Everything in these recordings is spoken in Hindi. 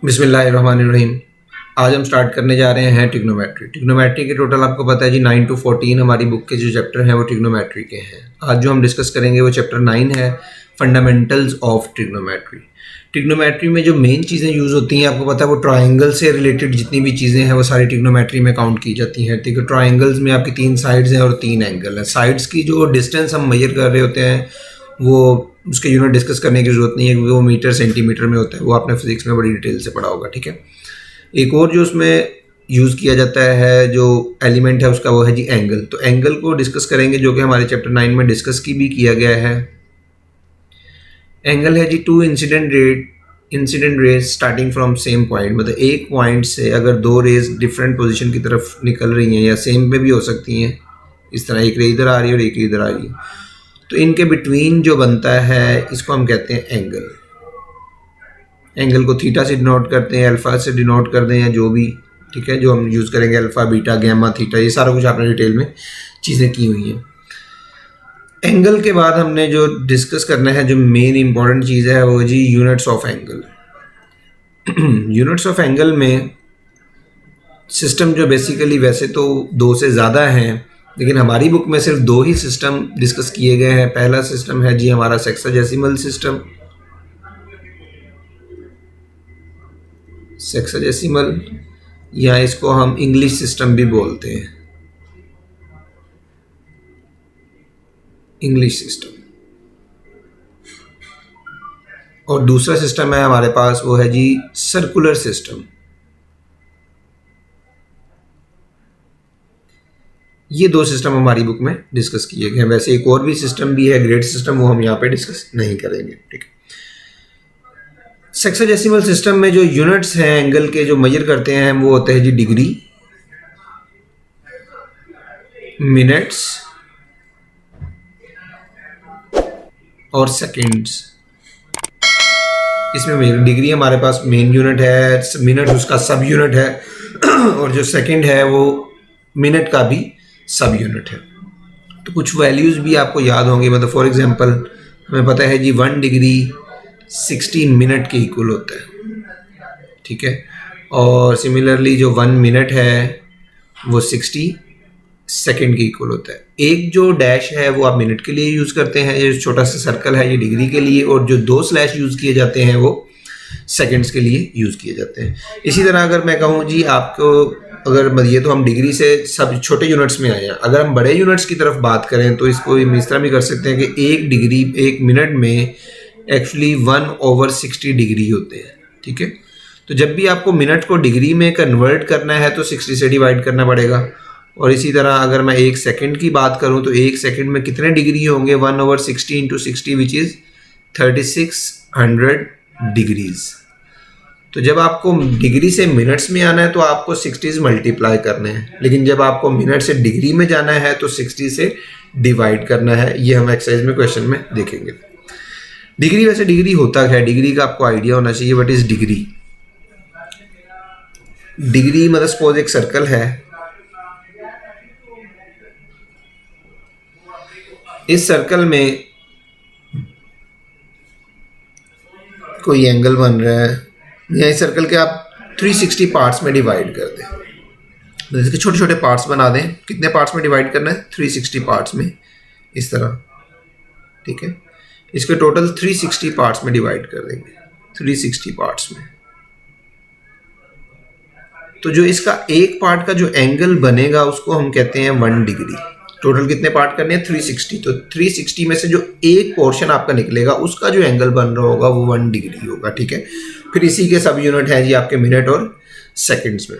बिस्मिल्लाहिर्रहमानिर्रहीम। आज हम स्टार्ट करने जा रहे हैं ट्रिग्नोमेट्री। ट्रिग्नोमेट्री के टोटल आपको पता है जी 9 to 14 हमारी बुक के जो चैप्टर हैं वो ट्रिग्नोमेट्री के हैं। आज जो हम डिस्कस करेंगे वो चैप्टर 9 है, फंडामेंटल्स ऑफ ट्रिग्नोमेट्री। ट्रिग्नोमेट्री में जो मेन चीज़ें यूज़ होती हैं आपको पता है वो ट्राइंगल से रिलेटेड जितनी भी चीज़ें हैं वो सारी ट्रिग्नोमेट्री में काउंट की जाती हैं। ठीक है, ट्राइंगल्स में आपकी 3 साइड्स हैं और 3 एंगल हैं। साइड्स की जो डिस्टेंस हम मेजर कर रहे होते हैं वो उसके यूनिट डिस्कस करने की ज़रूरत नहीं है क्योंकि वो मीटर सेंटीमीटर में होता है, वो आपने फिजिक्स में बड़ी डिटेल से पढ़ा होगा। ठीक है, एक और जो उसमें यूज़ किया जाता है जो एलिमेंट है उसका वो है जी एंगल। तो एंगल को डिस्कस करेंगे जो कि हमारे चैप्टर 9 में डिस्कस की भी किया गया है। एंगल है जी two incident rays starting from same point, मतलब एक पॉइंट से अगर दो रेज डिफरेंट पोजीशन की तरफ निकल रही हैं या सेम पे भी हो सकती हैं, इस तरह एक रे इधर आ रही है और एक इधर आ रही है, तो इनके बिटवीन जो बनता है इसको हम कहते हैं एंगल। एंगल को थीटा से डिनोट करते हैं, अल्फ़ा से डिनोट कर दें या जो भी, ठीक है, जो हम यूज़ करेंगे अल्फ़ा बीटा गैमा थीटा, ये सारा कुछ आपने डिटेल में चीज़ें की हुई हैं। एंगल के बाद हमने जो डिस्कस करना है जो मेन इंपॉर्टेंट चीज़ है वो जी units of angle. Units of angle में सिस्टम जो बेसिकली वैसे तो 2 से ज़्यादा हैं लेकिन हमारी बुक में सिर्फ 2 ही सिस्टम डिस्कस किए गए हैं। पहला सिस्टम है जी हमारा सेक्साडेसिमल सिस्टम, सेक्साडेसिमल या इसको हम इंग्लिश सिस्टम भी बोलते हैं, इंग्लिश सिस्टम। और दूसरा सिस्टम है हमारे पास वो है जी सर्कुलर सिस्टम। ये 2 सिस्टम हमारी बुक में डिस्कस किए गए हैं। वैसे एक और भी सिस्टम भी है ग्रेड सिस्टम, वो हम यहाँ पे डिस्कस नहीं करेंगे। ठीक है, सेक्साडेसिमल सिस्टम में जो यूनिट्स हैं एंगल के जो मेजर करते हैं वो होते हैं जी डिग्री, मिनट्स और सेकंड्स। इसमें मेजर डिग्री हमारे पास मेन यूनिट है, मिनट उसका सब यूनिट है और जो सेकंड है वो मिनट का भी सब यूनिट है। तो कुछ वैल्यूज़ भी आपको याद होंगे, मतलब फॉर एग्जांपल हमें पता है जी 1 डिग्री 60 मिनट के इक्वल होता है। ठीक है, और सिमिलरली जो 1 मिनट है वो 60 सेकंड के इक्वल होता है। एक जो डैश है वो आप मिनट के लिए यूज़ करते हैं, ये छोटा सा सर्कल है ये डिग्री के लिए, और जो 2 स्लैश यूज़ किए जाते हैं वो सेकंड्स के लिए यूज़ किए जाते हैं। इसी तरह अगर मैं कहूँ जी आपको, अगर ये तो हम डिग्री से सब छोटे यूनिट्स में आए हैं, अगर हम बड़े यूनिट्स की तरफ बात करें तो इसको इस तरह भी कर सकते हैं कि 1 डिग्री 1 मिनट में एक्चुअली 1/60 डिग्री होते हैं। ठीक है, तो जब भी आपको मिनट को डिग्री में कन्वर्ट करना है तो 60 से डिवाइड करना पड़ेगा। और इसी तरह अगर मैं 1 सेकंड की बात करूं तो 1 सेकंड में कितने डिग्री होंगे, 1/60 इंटू 60 विच इज़ 3600 डिग्रीज। तो जब आपको डिग्री से मिनट्स में आना है तो आपको 60 मल्टीप्लाई करने हैं, लेकिन जब आपको मिनट से डिग्री में जाना है तो 60 से डिवाइड करना है। ये हम एक्सरसाइज में क्वेश्चन में देखेंगे। डिग्री, वैसे डिग्री होता है, डिग्री का आपको आइडिया होना चाहिए। What is degree? डिग्री मतलब सपोज एक सर्कल है, इस सर्कल में कोई एंगल बन रहा है या इस सर्कल के आप 360 पार्ट्स में डिवाइड कर दें, तो इसके छोटे छोटे पार्ट्स बना दें। कितने पार्ट्स में डिवाइड करना है? 360 पार्ट्स में, इस तरह। ठीक है, इसके टोटल 360 पार्ट्स में डिवाइड कर देंगे, 360 पार्ट्स में। तो जो इसका एक पार्ट का जो एंगल बनेगा उसको हम कहते हैं 1 डिग्री। टोटल कितने पार्ट करने हैं? 360। तो 360 में से जो एक पोर्शन आपका निकलेगा उसका जो एंगल बन रहा होगा वो 1 डिग्री होगा। ठीक है, फिर इसी के सब यूनिट हैं जी आपके मिनट और सेकंड्स में।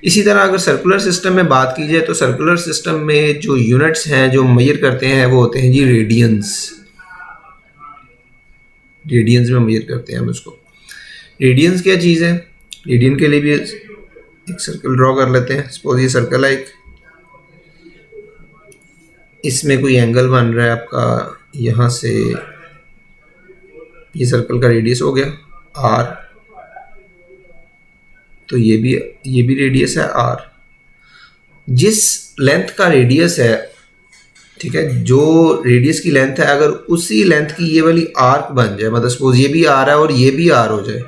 इसी तरह अगर सर्कुलर सिस्टम में बात की जाए तो सर्कुलर सिस्टम में जो यूनिट्स हैं जो मेजर करते हैं वो होते हैं जी रेडियंस। रेडियंस में मेजर करते हैं हम उसको। रेडियंस क्या चीज़ है? रेडियन के लिए भी एक सर्कल ड्रॉ कर लेते हैं। सपोज ये सर्कल है एक, इसमें कोई एंगल बन रहा है आपका, यहाँ से ये सर्कल का रेडियस हो गया r, तो ये भी रेडियस है r। जिस लेंथ का रेडियस है, ठीक है, जो रेडियस की लेंथ है, अगर उसी लेंथ की ये वाली आर्क बन जाए, मतलब सपोज ये भी r है और ये भी r हो जाए,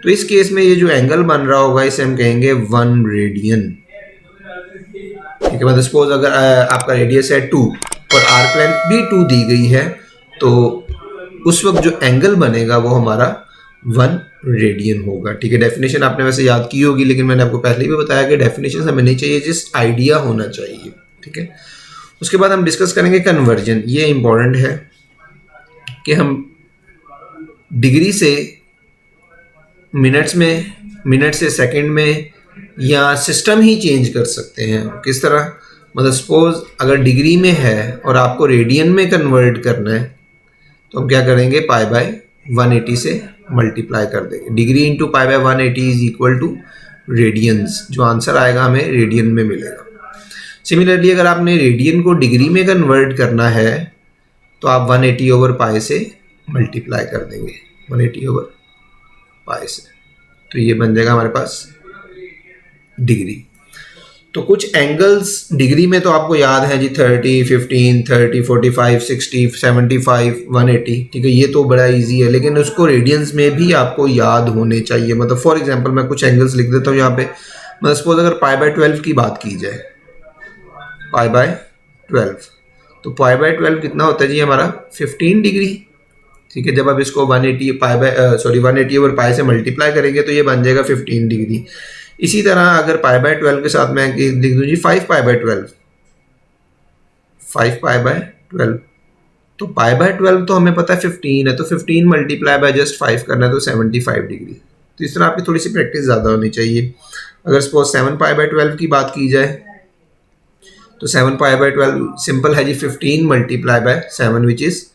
तो इस केस में ये जो एंगल बन रहा होगा इसे हम कहेंगे 1 रेडियन। ठीक है, मतलब सपोज अगर आपका रेडियस है 2 और आर्क लेंथ भी 2 दी गई है, तो उस वक्त जो एंगल बनेगा वो हमारा 1 रेडियन होगा। ठीक है, डेफिनेशन आपने वैसे याद की होगी, लेकिन मैंने आपको पहले भी बताया कि डेफिनेशन हमें नहीं चाहिए, जिस आइडिया होना चाहिए। ठीक है, उसके बाद हम डिस्कस करेंगे कन्वर्जन। ये इंपॉर्टेंट है कि हम डिग्री से मिनट्स में, मिनट से सेकंड में, या सिस्टम ही चेंज कर सकते हैं। किस तरह? मतलब सपोज अगर डिग्री में है और आपको रेडियन में कन्वर्ट करना है, तो हम क्या करेंगे, पाई बाय 180 से मल्टीप्लाई कर देंगे। Degree into pi by 180 is equal to radians. जो आंसर आएगा हमें रेडियन में मिलेगा। सिमिलरली अगर आपने रेडियन को डिग्री में कन्वर्ट करना है, तो आप 180 ओवर पाई से मल्टीप्लाई कर देंगे, 180 ओवर पाई से, तो ये बन जाएगा हमारे पास डिग्री। तो कुछ एंगल्स डिग्री में तो आपको याद है जी, 30, 15, 30, 45, 60, 75, 180। ठीक है, ये तो बड़ा इजी है, लेकिन उसको रेडियंस में भी आपको याद होने चाहिए। मतलब फॉर एग्जांपल मैं कुछ एंगल्स लिख देता हूँ यहाँ पे। मतलब सपोज अगर पाई बाय 12 की बात की जाए, पाई बाय 12, तो पाई बाय 12 कितना होता है जी हमारा, 15 डिग्री। ठीक है, जब आप इसको 180 पाई बाय 180 ओवर पाई से मल्टीप्लाई करेंगे तो ये बन जाएगा 15 डिग्री। इसी तरह अगर पाई बाय 12 के साथ मैं लिख दूं जी 5 पाई बाय 12, 5 पाई बाय 12, तो पाई बाय 12 तो हमें पता है 15 है, तो 15 मल्टीप्लाई बाय जस्ट 5 करना है, तो 75 डिग्री। तो इस तरह आपकी थोड़ी सी प्रैक्टिस ज़्यादा होनी चाहिए। अगर सपोज 7 पाई बाय 12 की बात की जाए, तो 7 पाई बाय 12 सिंपल है जी, 15 multiply by 7 which is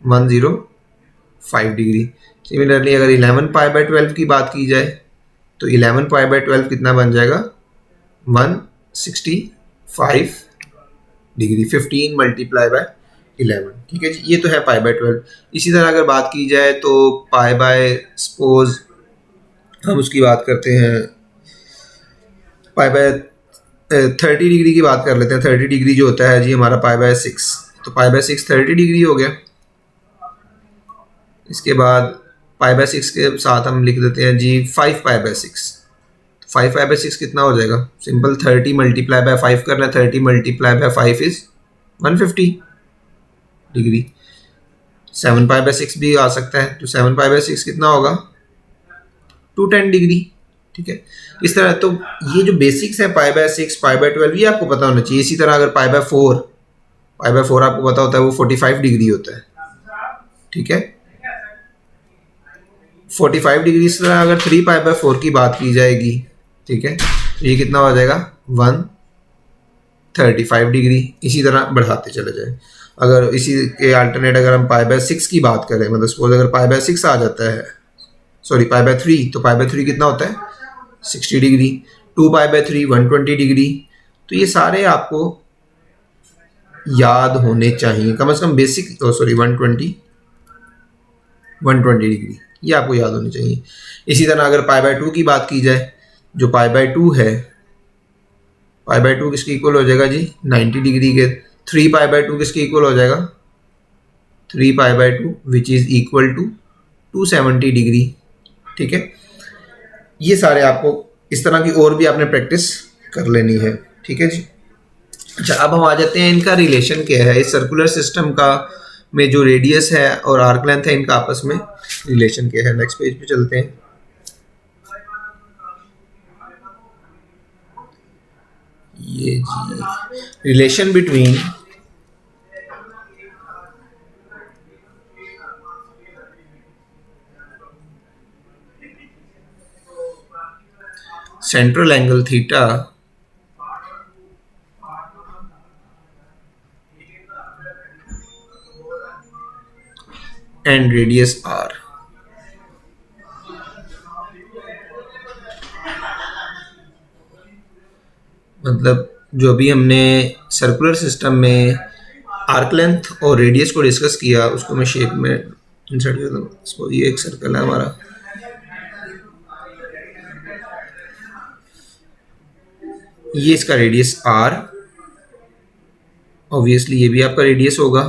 105 degree. Similarly अगर 11 पाई बाय 12 की बात की जाए, तो 11 पाई बाय 12 कितना बन जाएगा, 165 डिग्री, 15 मल्टीप्लाई बाय 11। ठीक है जी, ये तो है पाई बाय 12। इसी तरह अगर बात की जाए तो पाई बाय, सपोज हम उसकी बात करते हैं, पाई बाय 30 डिग्री की बात कर लेते हैं। 30 डिग्री जो होता है जी हमारा पाई बाय 6, तो पाई बाय 6 30 डिग्री हो गया। इसके बाद पाई बाय 6 के साथ हम लिख देते हैं जी 5 पाई बाय 6। 5 पाई बाय 6 कितना हो जाएगा, सिंपल 30 मल्टीप्लाई बाय 5 करना है, 30 multiply by 5 is 150 degree. 7 pi by 6 भी आ सकता है, तो 7 पाई बाय 6 कितना होगा, 210 डिग्री। ठीक है, इस तरह तो ये जो बेसिक्स है पाई बाय 6, पाई बाय 12, ये आपको पता होना चाहिए। इसी तरह अगर पाई बाय 4, पाई बाय 4 आपको पता होता है वो 45 डिग्री होता है। ठीक है, 45 डिग्री। इस तरह अगर 3 पाई बाय 4 की बात की जाएगी, ठीक है, तो ये कितना हो जाएगा, 135 डिग्री। इसी तरह बढ़ाते चले जाए। अगर इसी के अल्टरनेट अगर हम पाई बाय 6 की बात करें, मतलब सपोज अगर पाई बाय 6 आ जाता है, सॉरी पाई बाय 3, तो पाई बाय 3 कितना होता है, 60 डिग्री। 2 pi by 3 120 degree. तो ये सारे आपको याद होने चाहिए, कम से कम बेसिक, सॉरी 120 डिग्री, ये आपको याद होनी चाहिए। इसी तरह अगर पाई बाय 2 की बात की जाए, जो पाई बाय 2 है, पाई बाय 2 किसके इक्वल हो जाएगा जी, 90 डिग्री के। 3 पाई बाय 2 किसके इक्वल हो जाएगा, 3 pi by 2 which is equal to 270 degree. ठीक है, ये सारे आपको इस तरह की और भी आपने प्रैक्टिस कर लेनी है। ठीक है जी। अच्छा, अब हम आ जाते हैं इनका रिलेशन क्या है, इस सर्कुलर सिस्टम का में जो रेडियस है और आर्क लेंथ है, इनका आपस में रिलेशन क्या है। नेक्स्ट पेज पे चलते हैं। ये जी relation between central angle theta and radius R. मतलब जो अभी हमने सर्कुलर सिस्टम में आर्क लेंथ और रेडियस को डिस्कस किया, उसको मैं शेप में इंसर्ट कर दूँ। ये एक सर्कल है हमारा, ये इसका रेडियस आर, ऑब्वियसली ये भी आपका रेडियस होगा।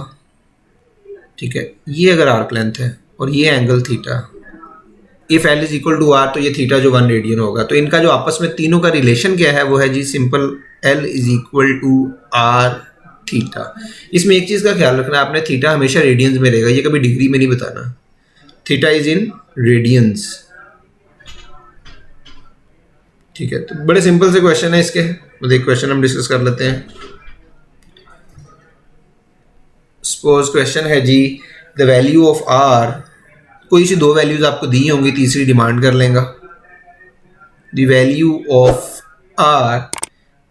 ठीक है, ये अगर आर्क लेंथ है और ये angle theta, if L is equal to R तो ये थीटा जो 1 रेडियन होगा। तो इनका जो आपस में तीनों का रिलेशन क्या है वो है जी simple L is equal to R theta. इसमें एक चीज़ का ख्याल रखना आपने, थीटा हमेशा रेडियंस में रहेगा, ये कभी डिग्री में नहीं बताना। थीटा इज इन रेडियंस, ठीक है। तो बड़े सिंपल से क्वेश्चन है इसके, तो एक क्वेश्चन हम डिस्कस कर लेते हैं। सपोज क्वेश्चन है जी द वैल्यू ऑफ आर, कोई सी दो वैल्यूज आपको दी होंगी, तीसरी डिमांड कर लेगा। The value of R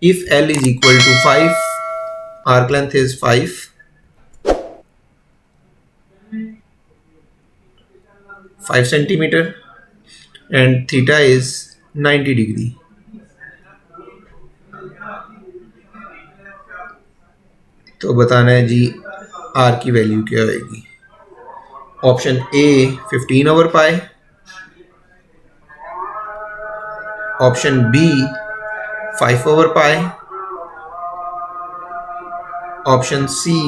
if L is equal to 5, arc length is 5 centimetre and theta is 90 degree. तो बताना है जी आर की वैल्यू क्या होगी। Option A 15/π, option B 5/π, option C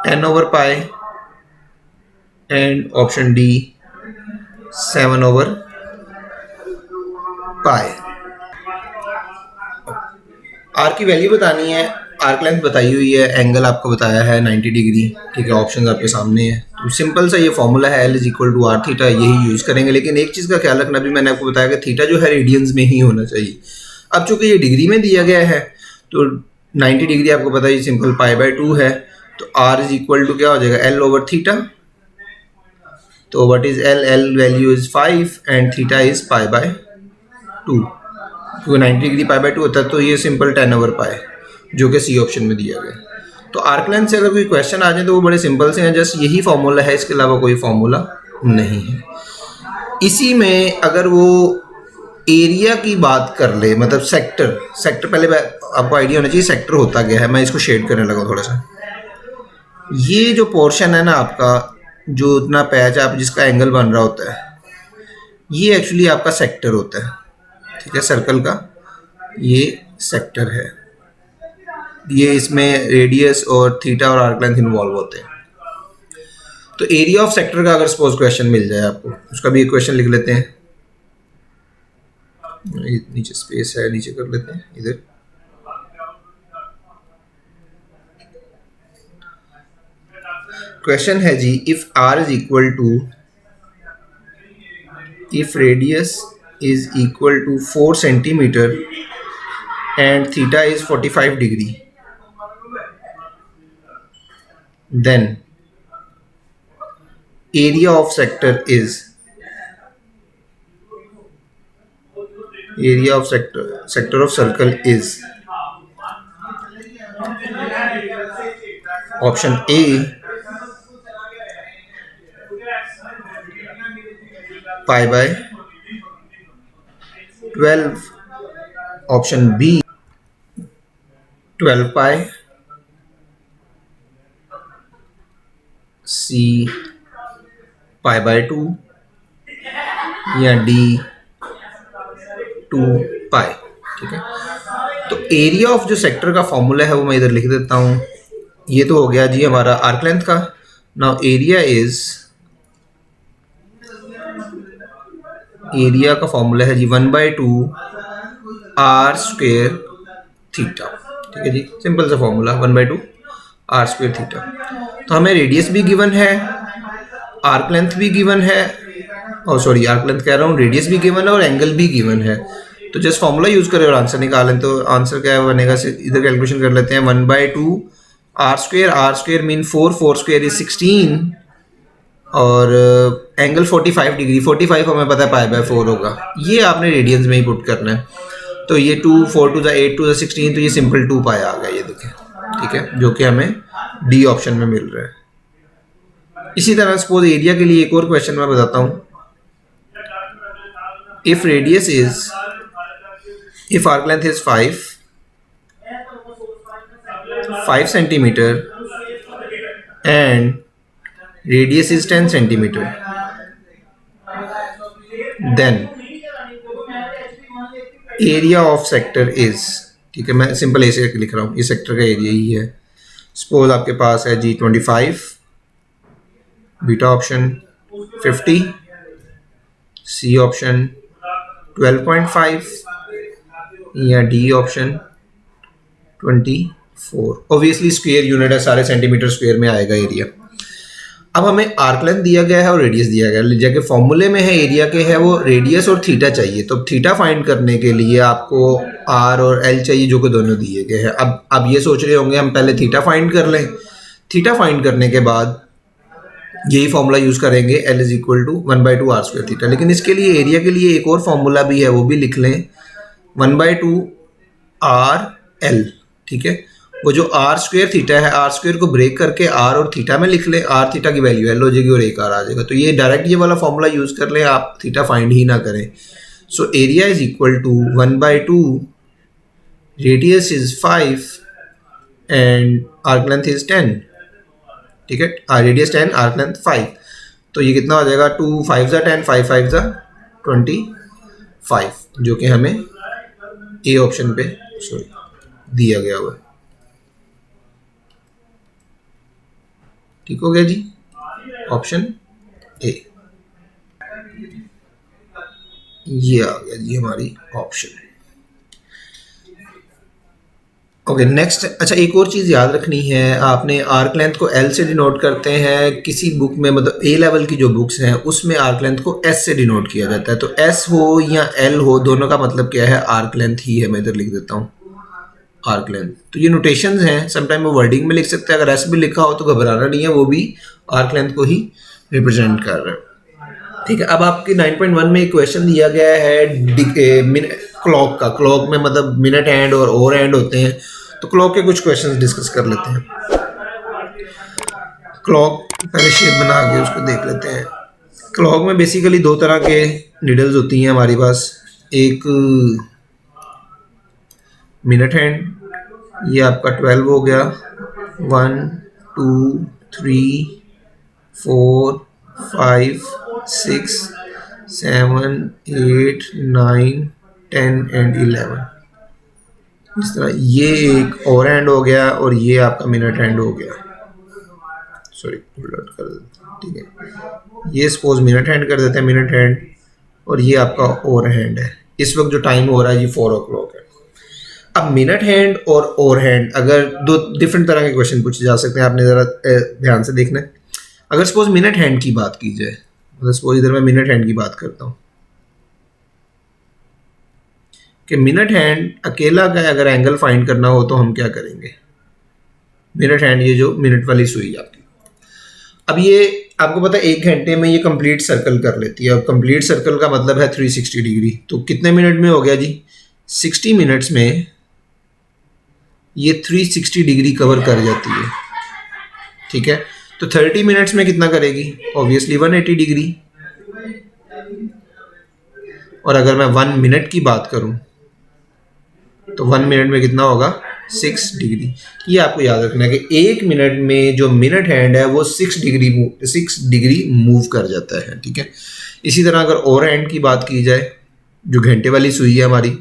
10/π and option D 7/π। R की वैल्यू बतानी है, आर्क लेंथ बताई हुई है, एंगल आपको बताया है 90 डिग्री, ठीक है। ऑप्शंस आपके सामने है, तो सिंपल सा ये फॉर्मूला है L is equal to R theta, यही यूज़ करेंगे। लेकिन एक चीज़ का ख्याल रखना, भी मैंने आपको बताया कि थीटा जो है रेडियंस में ही होना चाहिए। अब चूंकि ये डिग्री में दिया गया है तो 90 डिग्री आपको पता है सिंपल π/2 है, तो आर इज इक्वल टू क्या हो जाएगा L/थीटा। तो what is L value is 5 and theta is π/2, क्योंकि 90 डिग्री π/2 होता है, तो ये सिंपल 10/π जो कि सी ऑप्शन में दिया गया। तो आर्क लेंथ से अगर कोई क्वेश्चन आ जाए तो वो बड़े सिंपल से हैं, जस्ट यही फॉर्मूला है, इसके अलावा कोई फॉर्मूला नहीं है। इसी में अगर वो एरिया की बात कर ले, मतलब सेक्टर पहले आपको आइडिया होना चाहिए सेक्टर होता गया है। मैं इसको शेड करने लगा थोड़ा सा। ये जो पोर्शन है ना आपका, जो इतना पैच आप जिसका एंगल बन रहा होता है, ये एक्चुअली आपका सेक्टर होता है, ठीक है। सर्कल का ये सेक्टर है, ये इसमें रेडियस और थीटा और आर्क लेंथ इन्वॉल्व होते हैं। तो एरिया ऑफ सेक्टर का अगर सपोज क्वेश्चन मिल जाए आपको, उसका भी एक क्वेश्चन लिख लेते हैं। नीचे स्पेस है, नीचे कर लेते हैं इधर। क्वेश्चन है जी if R is equal to, if radius is equal to 4 centimetre and theta is 45 degree, then area of sector is, area of sector of circle is option A 12, option B 12π, C π/2 या D 2π, ठीक है। तो एरिया ऑफ जो सेक्टर का फॉर्मूला है वो मैं इधर लिख देता हूँ। ये तो हो गया जी हमारा आर्क लेंथ का। नाउ एरिया का फॉर्मूला है जी 1/2 r² थीटा, ठीक है जी। सिंपल सा फॉर्मूला 1/2 r² थीटा। तो हमें रेडियस भी गिवन है, आर्क लेंथ भी गिवन है, और सॉरी आर्क लेंथ कह रहा हूँ, रेडियस भी गिवन है और एंगल भी गिवन है। तो जस्ट फॉर्मूला यूज करें और आंसर निकालें। तो आंसर क्या बनेगा, इधर कैलकुलेशन कर लेते हैं। 1/2 r² मीन 4² इज 16 और एंगल 45 डिग्री, 45 हमें पता है π/4 होगा। ये आपने रेडियंस में ही पुट करना है। तो ये 2 4 2 8 2 16, तो ये सिंपल 2π आ गया, ये देखें, ठीक है, जो कि हमें डी ऑप्शन में मिल रहा है। इसी तरह सपोज एरिया के लिए एक और क्वेश्चन मैं बताता हूं। If radius is, if arc length is 5 centimetre and radius is 10 centimeter, then area of sector is, ठीक है, मैं सिंपल ऐसे लिख रहा हूँ, ये सेक्टर का एरिया ही है। सपोज आपके पास है जी 25, बीटा ऑप्शन 50, सी ऑप्शन 12.5 या D option 24। Obviously square unit है, सारे सेंटीमीटर स्क्वायर में आएगा एरिया। अब हमें आर्क लेंथ दिया गया है और रेडियस दिया गया है, जैसे फॉर्मूले में है एरिया के है वो रेडियस और थीटा चाहिए। तो थीटा फाइंड करने के लिए आपको आर और एल चाहिए, जो कि दोनों दिए गए हैं। अब आप ये सोच रहे होंगे हम पहले थीटा फाइंड कर लें। थीटा फाइंड करने के बाद यही फॉर्मूला यूज करेंगे, L is equal to 1/2 R square theta. लेकिन इसके लिए एरिया के लिए एक और फॉर्मूला भी है, वो भी लिख लें, 1/2 आर एल। ठीक है, वो जो आर स्क्वायर थीटा है, आर स्क्वायर को ब्रेक करके आर और थीटा में लिख लें। आर थीटा की वैल्यू एल हो जाएगी और एक आर आ जाएगा। तो ये डायरेक्ट ये वाला फॉर्मूला यूज कर लें, आप थीटा फाइंड ही ना करें। So area is equal to 1/2, radius is 5 and arc length is 10। ठीक है, रेडियस 10, आर्क लेंथ 5। तो ये कितना हो जाएगा, 2 5 ज़ा 10, 5 5 ज़ा 25, जो कि हमें ए ऑप्शन पे दिया गया हुआ है। ठीक हो गया जी, ऑप्शन ए ये आ गया जी हमारी ऑप्शन। Okay next. अच्छा, एक और चीज़ याद रखनी है आपने, आर्क लेंथ को एल से डिनोट करते हैं किसी बुक में, मतलब ए लेवल की जो बुक्स हैं उसमें आर्क लेंथ को एस से डिनोट किया जाता है। तो एस हो या एल हो, दोनों का मतलब क्या है, आर्क लेंथ ही है। मैं इधर लिख देता हूँ आर्क लेंथ। तो ये नोटेशंस हैं, समटाइम वो वर्डिंग में लिख सकते हैं। अगर एस भी लिखा हो तो घबराना नहीं है, वो भी आर्क लेंथ को ही रिप्रेजेंट कर रहा है। ठीक है, अब आपके 9.1 में एक क्वेश्चन दिया गया है क्लॉक का। क्लॉक में मतलब मिनट हैंड और ओवर हैंड होते हैं। तो क्लॉक के कुछ क्वेश्चंस डिस्कस कर लेते हैं। क्लॉक पहले शेप बना के उसको देख लेते हैं। क्लॉक में बेसिकली दो तरह के नीडल्स होती हैं हमारे पास। एक मिनट हैंड, ये आपका 12 हो गया, 1 2 3 4 5 6 7 8 9 10 एंड 11। इस तरह ये एक ओवर हैंड हो गया और ये आपका मिनट हैंड हो गया। सॉरी, उलट कर देते हैं। ठीक है, ये सपोज मिनट हैंड कर देते हैं, मिनट हैंड, और ये आपका ओवर हैंड है। इस वक्त जो टाइम हो रहा है ये 4 o'clock है। अब मिनट हैंड और ओवर हैंड, अगर दो डिफरेंट तरह के क्वेश्चन पूछे जा सकते हैं, आपने ज़रा ध्यान से देखना है। अगर सपोज मिनट हैंड की बात की जाए, मतलब सपोज इधर मैं मिनट हैंड की बात करता हूँ कि मिनट हैंड अकेला का अगर एंगल फाइंड करना हो तो हम क्या करेंगे। मिनट हैंड, ये जो मिनट वाली सुई आपकी, अब ये आपको पता है 1 घंटे में ये कंप्लीट सर्कल कर लेती है। अब कंप्लीट सर्कल का मतलब है 360 डिग्री। तो कितने मिनट में हो गया जी, 60 मिनट्स में ये 360 डिग्री कवर कर जाती है। ठीक है, तो 30 मिनट्स में कितना करेगी, ऑब्वियसली 180 डिग्री। और अगर मैं 1 मिनट की बात करूं तो 1 मिनट में कितना होगा, 6 डिग्री। ये आपको याद रखना है कि 1 मिनट में जो मिनट हैंड है वो 6 डिग्री मूव कर जाता है। ठीक है, इसी तरह अगर ओवर हैंड की बात की जाए, जो घंटे वाली सुई है हमारी,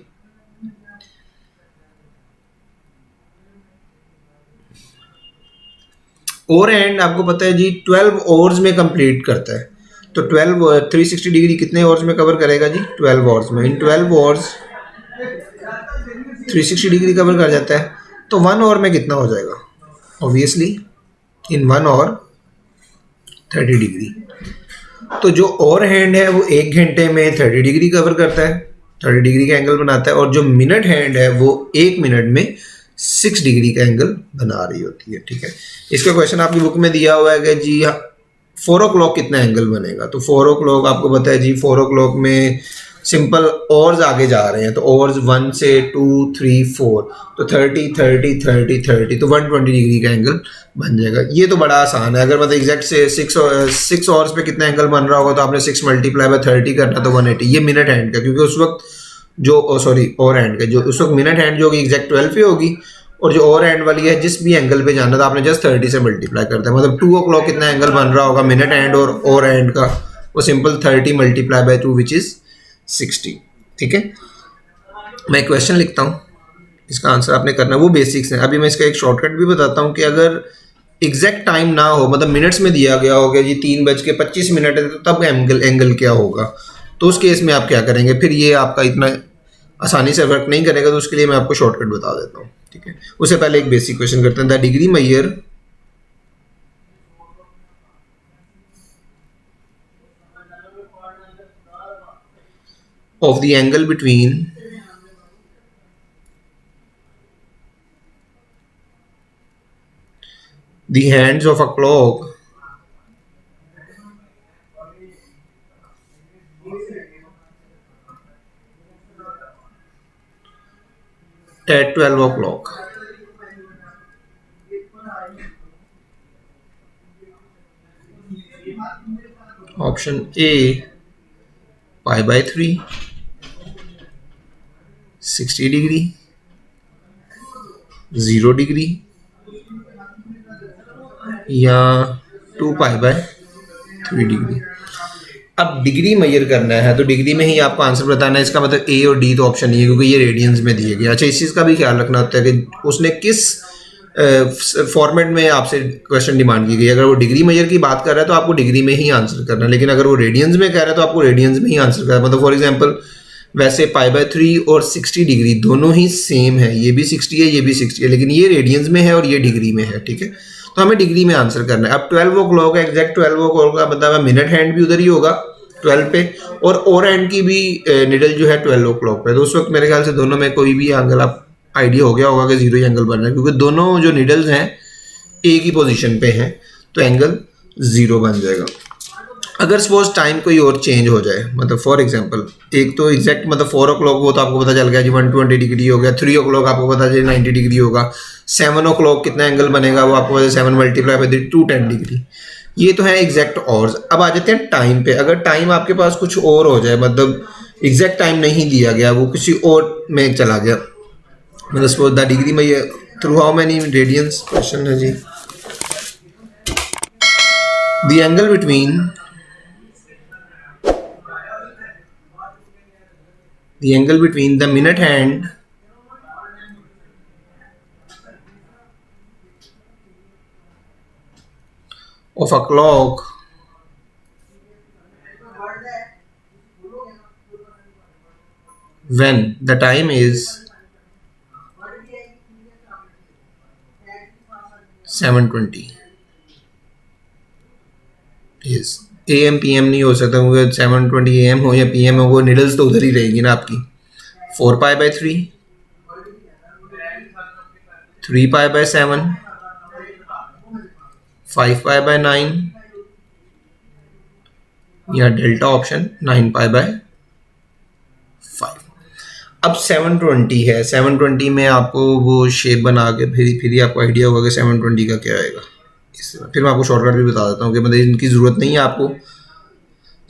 ओवर हैंड आपको पता है जी 12 आवर्स में कंप्लीट करता है। तो 360 डिग्री कितने आवर्स में कवर करेगा जी, 12 आवर्स में। इन 12 आवर्स 360 डिग्री कवर कर जाता है। तो 1 आवर में कितना हो जाएगा, ऑब्वियसली इन 1 आवर 30 डिग्री। तो जो ओवर हैंड है वो 1 घंटे में 30 डिग्री कवर करता है, 30 डिग्री का एंगल बनाता है। और जो मिनट हैंड है वो 1 मिनट में 6 डिग्री का एंगल बना रही होती है। ठीक है, इसका क्वेश्चन आपकी बुक में दिया हुआ है कि जी 4 o'clock कितना एंगल बनेगा। तो 4 o'clock आपको पता है जी, 4 o'clock में सिंपल ओवर्स आगे जा रहे हैं। तो ओवर्स 1 से 2 3 4, तो 30 30 30 30, तो 120 डिग्री का एंगल बन जाएगा। ये तो बड़ा आसान है। अगर मतलब एग्जैक्ट से 6 आवर्स पे कितना एंगल बन रहा होगा तो आपने 6 मल्टीप्लाई बाय 30 करना, तो 180। ये मिनट हैंड का, क्योंकि उस वक्त जो ओवर हैंड का, जो उस वक्त मिनट हैंड जो होगी एग्जैक्ट 12 पे होगी, और जो ओवर हैंड वाली है जिस भी एंगल पे जाना था आपने जस्ट 30 से मल्टीप्लाई करता है। मतलब 2 o'clock कितना एंगल बन रहा होगा मिनट हैंड और ओवर हैंड का, वो simple 30 multiply by 2 which is 60। ठीक है, मैं क्वेश्चन लिखता हूँ, इसका आंसर आपने करना है। वो बेसिक्स हैं। अभी मैं इसका एक शॉर्टकट भी बताता हूँ कि अगर एग्जैक्ट टाइम ना हो, मतलब मिनट्स में दिया गया होगा जी 3:25 है, तो तब एंगल क्या होगा। तो उस केस में आप क्या करेंगे, फिर ये आपका इतना आसानी से वर्क नहीं करेगा, तो उसके लिए मैं आपको शॉर्टकट बता देता हूँ, ठीक है। उससे पहले एक बेसिक क्वेश्चन करते हैं। The degree measure of the angle between the hands of a clock at 12 o'clock. Option A pi by 3, 60 degree, 0 degree या 2 पाई बाय 3 डिग्री। अब डिग्री मेजर करना है तो डिग्री में ही आपको आंसर बताना है। इसका मतलब ए और डी तो ऑप्शन नहीं है, क्योंकि ये रेडियंस में दिए गए। अच्छा, इस चीज़ का भी ख्याल रखना होता है कि उसने किस फॉर्मेट में आपसे क्वेश्चन डिमांड की गई। अगर वो डिग्री मेजर की बात कर रहा है तो आपको डिग्री में ही आंसर करना है, लेकिन अगर वो रेडियंस में कह रहा है तो आपको रेडियंस में ही आंसर करना है। मतलब फॉर एग्जांपल वैसे पाई बाय 3 और 60 डिग्री दोनों ही सेम है, ये भी 60 है, ये भी 60 है, लेकिन ये रेडियंस में है और ये डिग्री में है, ठीक है। तो हमें डिग्री में आंसर करना है। अब 12 ओ क्लॉक है, एग्जैक्ट 12 ओ क्लॉक का मतलब मिनट हैंड भी उधर ही होगा 12 पे, और हैंड की भी निडल जो है 12 ओ क्लॉक पे। तो उस वक्त मेरे ख्याल से दोनों में कोई भी एंगल आप आइडिया हो गया होगा कि जीरो एंगल बन रहा है, क्योंकि दोनों जो निडल्स हैं ए की पोजीशन पे हैं, तो एंगल जीरो बन जाएगा। अगर सपोज टाइम कोई और चेंज हो जाए, मतलब फॉर एग्जांपल एक तो एग्जैक्ट मतलब 4 ओ क्लॉक वो तो आपको पता चल गया जी 120 डिग्री हो गया, 3 ओ क्लॉक आपको पता चले 90 डिग्री होगा, 7 ओ क्लॉक कितना एंगल बनेगा वो आपको पता 7 मल्टीप्लाई बाय 210 डिग्री। ये तो है एग्जैक्ट ऑर्स। अब आ जाते हैं टाइम पे। अगर टाइम आपके पास कुछ और हो जाए, मतलब एग्जैक्ट टाइम नहीं दिया गया, वो किसी और में चला गया, मतलब सपोज द डिग्री में ये through how many radians question है जी। The angle between the minute hand of a clock when the time is 7:20 is AM PM नहीं हो सकता, क्योंकि 7:20 AM हो या PM हो, वो निडल्स तो उधर ही रहेगी ना आपकी। 4 pi by 3, 3 pi bye 7, 5 pi by 9 या डेल्टा ऑप्शन 9 पाई बाय 5। अब 720 है, 720 में आपको वो शेप बना के फिर ही आपको आइडिया होगा कि 720 का क्या आएगा। फिर मैं आपको शॉर्टकट भी बता देता हूँ कि मतलब इनकी ज़रूरत नहीं है आपको।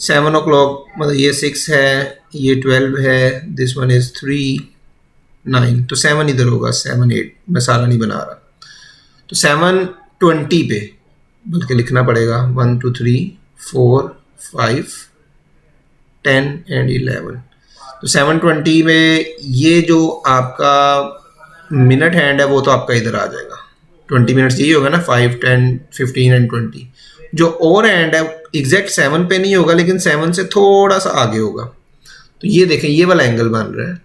7 ओ क्लॉक मतलब ये 6 है, ये 12 है, दिस वन इज़ 3 9, तो 7 इधर होगा, 7 8, मैं सारा नहीं बना रहा। तो 720 पे बल्कि लिखना पड़ेगा 1 2 3 4 5 10 एंड 11। तो 720 में ये जो आपका मिनट हैंड है वो तो आपका इधर आ जाएगा, 20 मिनट्स यही होगा ना, 5 10 15 एंड 20। जो और हैंड है एग्जैक्ट 7 पे नहीं होगा, लेकिन 7 से थोड़ा सा आगे होगा। तो ये देखें, ये वाला एंगल बन रहा है,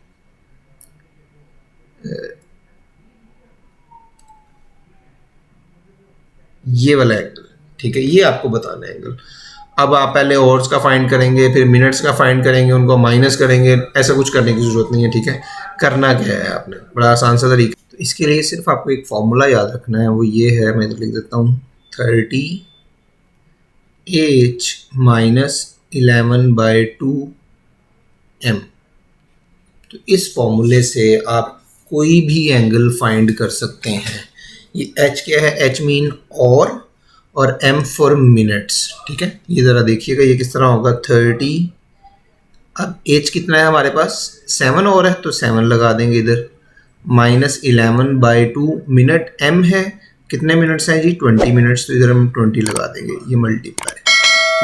ये वाला एंगल, ठीक है। ये आपको बताना है एंगल। अब आप पहले ऑर्स का फाइंड करेंगे, फिर मिनट्स का फाइंड करेंगे, उनको माइनस करेंगे, ऐसा कुछ करने की जरूरत नहीं है, ठीक है। करना क्या है आपने, बड़ा आसान सा तरीका। तो इसके लिए सिर्फ आपको एक फॉर्मूला याद रखना है, वो ये है, मैं इधर लिख देता हूँ, 30h माइनस 11/2m। तो इस फॉर्मूले से आप कोई भी एंगल फाइंड कर सकते हैं। ये h क्या है, h मीन और m फॉर मिनट्स, ठीक है। ये ज़रा देखिएगा ये किस तरह होगा, 30, अब h कितना है हमारे पास, 7 और है, तो 7 लगा देंगे इधर, माइनस 11/2 मिनट, m है, कितने मिनट्स हैं जी, 20 मिनट्स, तो इधर हम 20 लगा देंगे, ये मल्टीप्लाई,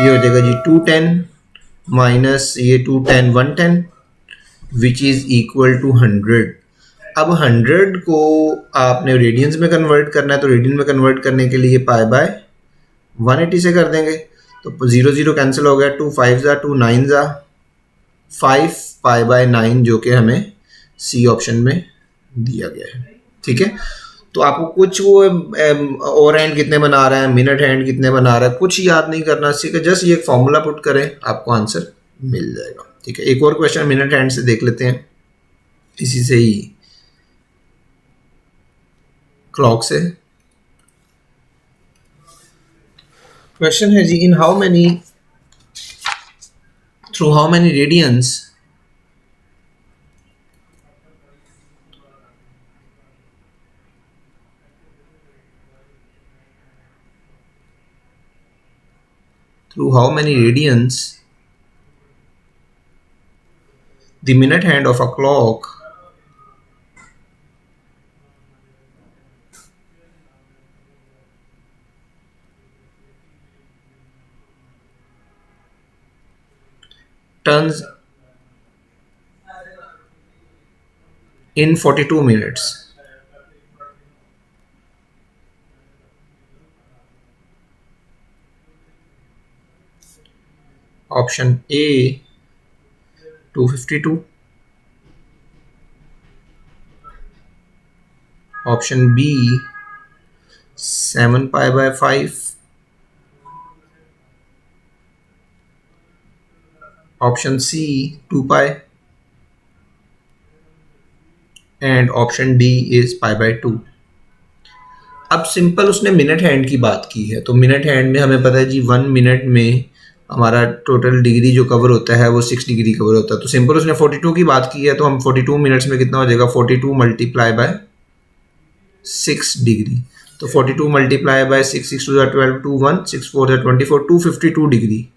ये हो जाएगा जी 210 माइनस ये 210 110 विच इज़ इक्वल टू 100। अब 100 को आपने रेडियंस में कन्वर्ट करना है, तो रेडियन में कन्वर्ट करने के लिए पाई बाय 180 से कर देंगे, तो 0 0 कैंसिल हो गया, 2 5 2 9 5π/9 जो कि हमें सी ऑप्शन में दिया गया है। ठीक है, तो आपको कुछ वो ओवर हैंड कितने बना रहा है, मिनट हैंड कितने बना रहा है, कुछ याद नहीं करना सीखा, जस्ट ये एक फॉर्मूला पुट करें, आपको आंसर मिल जाएगा। ठीक है, एक और क्वेश्चन मिनट हैंड से देख लेते हैं, इसी से ही क्लॉक से। क्वेश्चन है जी, in how many through how many radians the minute hand of a clock turns in 42 minutes. Option A 252, option B 7π/5, option C 2π, and option D is π/2। अब सिंपल उसने मिनट हैंड की बात की है, तो मिनट हैंड में हमें पता है जी 1 मिनट में हमारा टोटल डिग्री जो कवर होता है वो 6 डिग्री कवर होता है। तो सिंपल उसने 42 की बात की है, तो हम 42 मिनट्स में कितना हो जाएगा, 42 × 6 डिग्री। तो 42 × 6, 6 2 12, 2 1, 6 4 24, 252 डिग्री,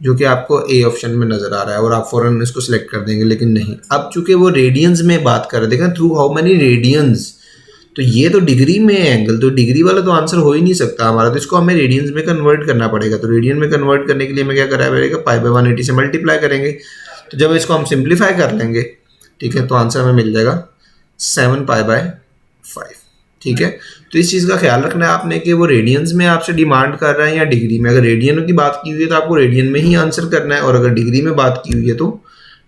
जो कि आपको ए ऑप्शन में नज़र आ रहा है, और आप फौरन इसको सिलेक्ट कर देंगे, लेकिन नहीं। अब चूंकि वो रेडियंस में बात कर रहे हैं, देखें थ्रू हाउ मेनी रेडियंस, तो ये तो डिग्री में है एंगल, तो डिग्री वाला तो आंसर हो ही नहीं सकता हमारा, तो इसको हमें रेडियंस में कन्वर्ट करना पड़ेगा। तो रेडियन में कन्वर्ट करने के लिए हमें क्या करना पड़ेगा, π/180 से मल्टीप्लाई करेंगे। तो जब इसको हम सिंप्लीफाई कर लेंगे, ठीक है, तो आंसर हमें मिल जाएगा 7π/5। ठीक है, तो इस चीज़ का ख्याल रखना है आपने कि वो रेडियंस में आपसे डिमांड कर रहा है या डिग्री में। अगर रेडियन की बात की हुई है तो आपको रेडियन में ही आंसर करना है, और अगर डिग्री में बात की हुई है तो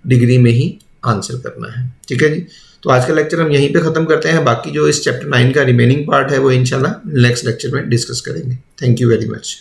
डिग्री में ही आंसर करना है। ठीक है जी, तो आज का लेक्चर हम यहीं पे ख़त्म करते हैं। बाकी जो इस चैप्टर 9 का रिमेनिंग पार्ट है वो इंशाल्लाह नेक्स्ट लेक्चर में डिस्कस करेंगे। Thank you very much.